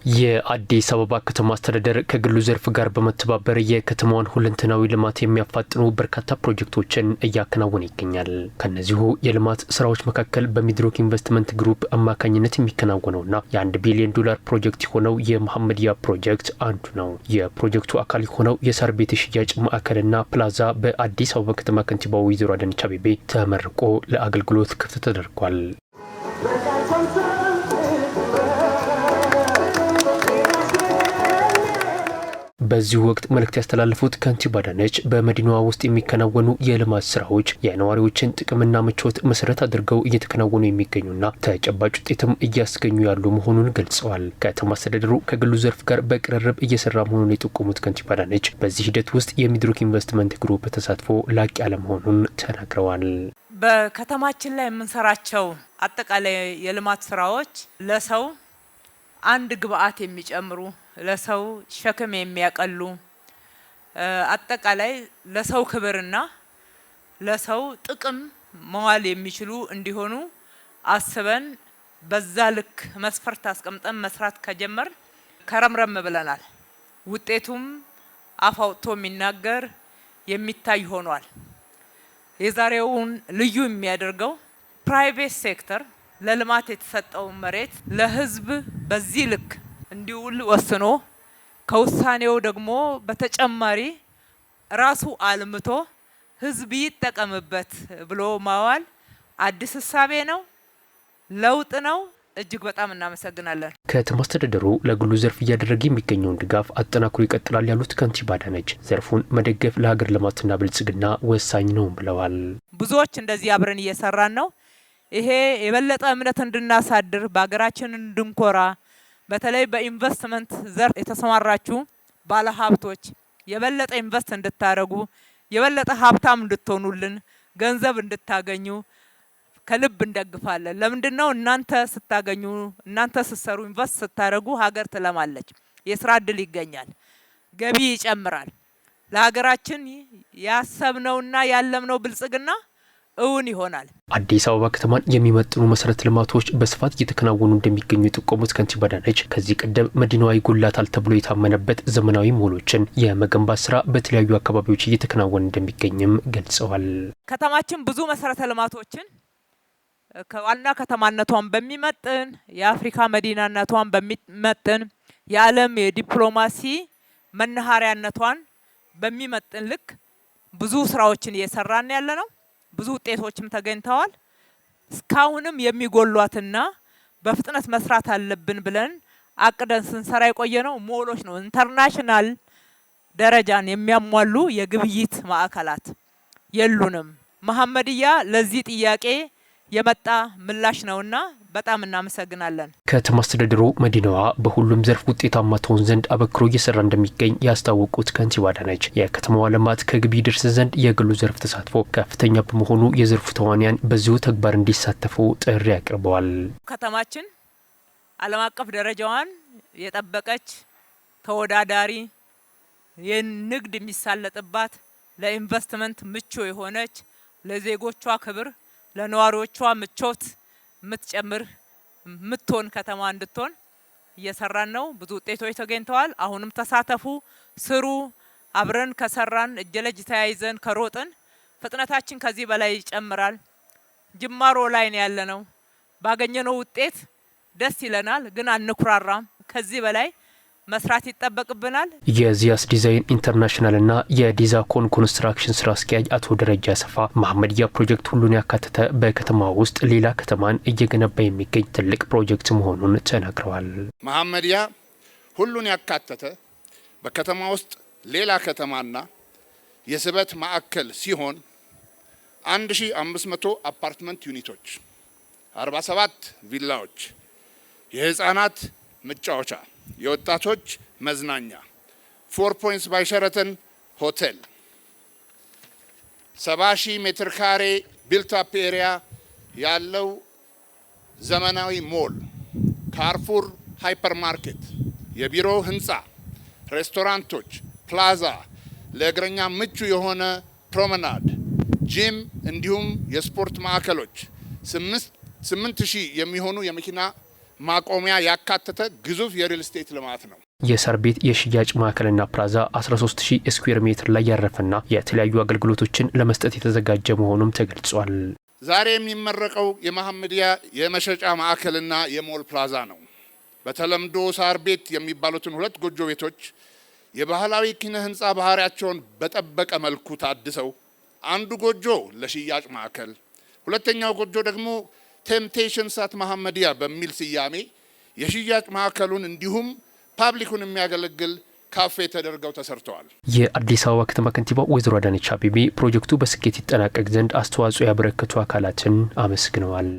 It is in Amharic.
የአዲስ አበባ ከተማ አስተዳደር ከግሉ ዘርፍ ጋር በመተባበር የከተማዋን ሁለንተናዊ ልማት የሚያፋጥኑ በርካታ ፕሮጀክቶችን እያከናወነ ይገኛል። ከነዚሁ የልማት ስራዎች መካከል በሚድሮክ ኢንቨስትመንት ግሩፕ አማካኝነት የሚከናወነውና የ1 ቢሊዮን ዶላር ፕሮጀክት የሆነው የመሐመድያ ፕሮጀክት አንዱ ነው። የፕሮጀክቱ አካል የሆነው የሳር ቤት ሽያጭ ማዕከልና ፕላዛ በአዲስ አበባ ከተማ ከንቲባ ወይዘሮ አዳነች አቤቤ ተመርቆ ለአገልግሎት ክፍት ተደርጓል። በዚህ ወቅት መልእክት ያስተላለፉት ከንቲባ አዳነች በመዲናዋ ውስጥ የሚከናወኑ የልማት ስራዎች የነዋሪዎችን ጥቅምና ምቾት መሰረት አድርገው እየተከናወኑ የሚገኙና ተጨባጭ ውጤትም እያስገኙ ያሉ መሆኑን ገልጸዋል። ከተማ አስተዳደሩ ከግሉ ዘርፍ ጋር በቅርርብ እየሰራ መሆኑን የጠቆሙት ከንቲባ አዳነች በዚህ ሂደት ውስጥ የሚድሮክ ኢንቨስትመንት ግሩፕ ተሳትፎ ላቅ ያለ መሆኑን ተናግረዋል። በከተማችን ላይ የምንሰራቸው አጠቃላይ የልማት ስራዎች ለሰው አንድ ግብአት የሚጨምሩ ለሰው ሸክም የሚያቀሉ አጠቃላይ ለሰው ክብርና ለሰው ጥቅም መዋል የሚችሉ እንዲሆኑ አስበን በዛ ልክ መስፈርት አስቀምጠን መስራት ከጀመር ከረምረም ብለናል። ውጤቱም አፍ አውጥቶ የሚናገር የሚታይ ሆኗል። የዛሬውን ልዩ የሚያደርገው ፕራይቬት ሴክተር ለልማት የተሰጠው መሬት ለህዝብ በዚህ ልክ እንዲውል ወስኖ ከውሳኔው ደግሞ በተጨማሪ ራሱ አልምቶ ህዝብ ይጠቀምበት ብሎ ማዋል አዲስ እሳቤ ነው፣ ለውጥ ነው። እጅግ በጣም እናመሰግናለን። ከተማ አስተዳደሩ ለግሉ ዘርፍ እያደረገ የሚገኘውን ድጋፍ አጠናክሮ ይቀጥላል ያሉት ከንቲባ አዳነች ዘርፉን መደገፍ ለሀገር ልማትና ብልጽግና ወሳኝ ነው ብለዋል። ብዙዎች እንደዚህ አብረን እየሰራን ነው። ይሄ የበለጠ እምነት እንድናሳድር በሀገራችን እንድንኮራ በተለይ በኢንቨስትመንት ዘርፍ የተሰማራችሁ ባለሀብቶች የበለጠ ኢንቨስት እንድታደርጉ የበለጠ ሀብታም እንድትሆኑልን ገንዘብ እንድታገኙ ከልብ እንደግፋለን። ለምንድነው እናንተ ስታገኙ እናንተ ስትሰሩ ኢንቨስት ስታደርጉ ሀገር ትለማለች፣ የስራ እድል ይገኛል፣ ገቢ ይጨምራል። ለሀገራችን ያሰብነውና ያለምነው ብልጽግና እውን ይሆናል። አዲስ አበባ ከተማን የሚመጥኑ መሰረተ ልማቶች በስፋት እየተከናወኑ እንደሚገኙ የጠቆሙት ከንቲባ አዳነች ከዚህ ቀደም መዲናዋ ይጎላታል ተብሎ የታመነበት ዘመናዊ ሞሎችን የመገንባት ስራ በተለያዩ አካባቢዎች እየተከናወነ እንደሚገኝም ገልጸዋል። ከተማችን ብዙ መሰረተ ልማቶችን ከዋና ከተማነቷን በሚመጥን የአፍሪካ መዲናነቷን በሚመጥን የዓለም የዲፕሎማሲ መናኸሪያነቷን በሚመጥን ልክ ብዙ ስራዎችን እየሰራን ያለ ነው። ብዙ ውጤቶችም ተገኝተዋል። እስካሁንም የሚጎሏትና በፍጥነት መስራት አለብን ብለን አቅደን ስንሰራ የቆየ ነው ሞሎች ነው። ኢንተርናሽናል ደረጃን የሚያሟሉ የግብይት ማዕከላት የሉንም። መሐመድያ ለዚህ ጥያቄ የመጣ ምላሽ ነውና በጣም እናመሰግናለን። ከተማ አስተዳደሩ መዲናዋ በሁሉም ዘርፍ ውጤታማ ትሆን ዘንድ አበክሮ እየሰራ እንደሚገኝ ያስታወቁት ከንቲባ አዳነች የከተማዋ ልማት ከግብ ይደርስ ዘንድ የግሉ ዘርፍ ተሳትፎ ከፍተኛ በመሆኑ የዘርፉ ተዋንያን በዚሁ ተግባር እንዲሳተፉ ጥሪ አቅርበዋል። ከተማችን ዓለም አቀፍ ደረጃዋን የጠበቀች ተወዳዳሪ የንግድ የሚሳለጥባት ለኢንቨስትመንት ምቹ የሆነች ለዜጎቿ ክብር ለነዋሪዎቿ ምቾት ምትጨምር ምትሆን ከተማ እንድትሆን እየሰራን ነው። ብዙ ውጤቶች ተገኝተዋል። አሁንም ተሳተፉ፣ ስሩ። አብረን ከሰራን እጅ ለእጅ ተያይዘን ከሮጥን ፍጥነታችን ከዚህ በላይ ይጨምራል። ጅማሮ ላይ ነው ያለነው። ባገኘነው ውጤት ደስ ይለናል፣ ግን አንኩራራም። ከዚህ በላይ መስራት ይጠበቅብናል። የዚያስ ዲዛይን ኢንተርናሽናልና የዲዛኮን ኮንስትራክሽን ስራ አስኪያጅ አቶ ደረጃ ሰፋ መሐመድያ ፕሮጀክት ሁሉን ያካተተ በከተማ ውስጥ ሌላ ከተማን እየገነባ የሚገኝ ትልቅ ፕሮጀክት መሆኑን ተናግረዋል። መሐመድያ ሁሉን ያካተተ በከተማ ውስጥ ሌላ ከተማና የስበት ማዕከል ሲሆን 1500 አፓርትመንት ዩኒቶች፣ 47 ቪላዎች፣ የህፃናት መጫወቻ፣ የወጣቶች መዝናኛ፣ 4 ፖይንትስ ባይ ሸራተን ሆቴል፣ 70,000 ሜትር ካሬ ቢልት አፕ ኤሪያ ያለው ዘመናዊ ሞል፣ ካርፉር ሃይፐር ማርኬት፣ የቢሮ ህንፃ፣ ሬስቶራንቶች፣ ፕላዛ፣ ለእግረኛ ምቹ የሆነ ፕሮመናድ፣ ጂም እንዲሁም የስፖርት ማዕከሎች፣ 8,000 የሚሆኑ የመኪና ማቆሚያ ያካተተ ግዙፍ የሪል ስቴት ልማት ነው። የሳር ቤት የሽያጭ ማዕከልና ፕላዛ 13000 ስኩዌር ሜትር ላይ ያረፈና የተለያዩ አገልግሎቶችን ለመስጠት የተዘጋጀ መሆኑም ተገልጿል። ዛሬ የሚመረቀው የመሐመዲያ የመሸጫ ማዕከልና የሞል ፕላዛ ነው። በተለምዶ ሳር ቤት የሚባሉትን ሁለት ጎጆ ቤቶች የባህላዊ ኪነ ህንፃ ባህሪያቸውን በጠበቀ መልኩ ታድሰው አንዱ ጎጆ ለሽያጭ ማዕከል፣ ሁለተኛው ጎጆ ደግሞ ቴምፕቴሽንስ አት መሐመዲያ በሚል ስያሜ የሽያጭ ማዕከሉን እንዲሁም ፓብሊኩን የሚያገለግል ካፌ ተደርገው ተሰርተዋል። የአዲስ አበባ ከተማ ከንቲባ ወይዘሮ አዳነች አቤቤ ፕሮጀክቱ በስኬት ይጠናቀቅ ዘንድ አስተዋጽኦ ያበረከቱ አካላትን አመስግነዋል።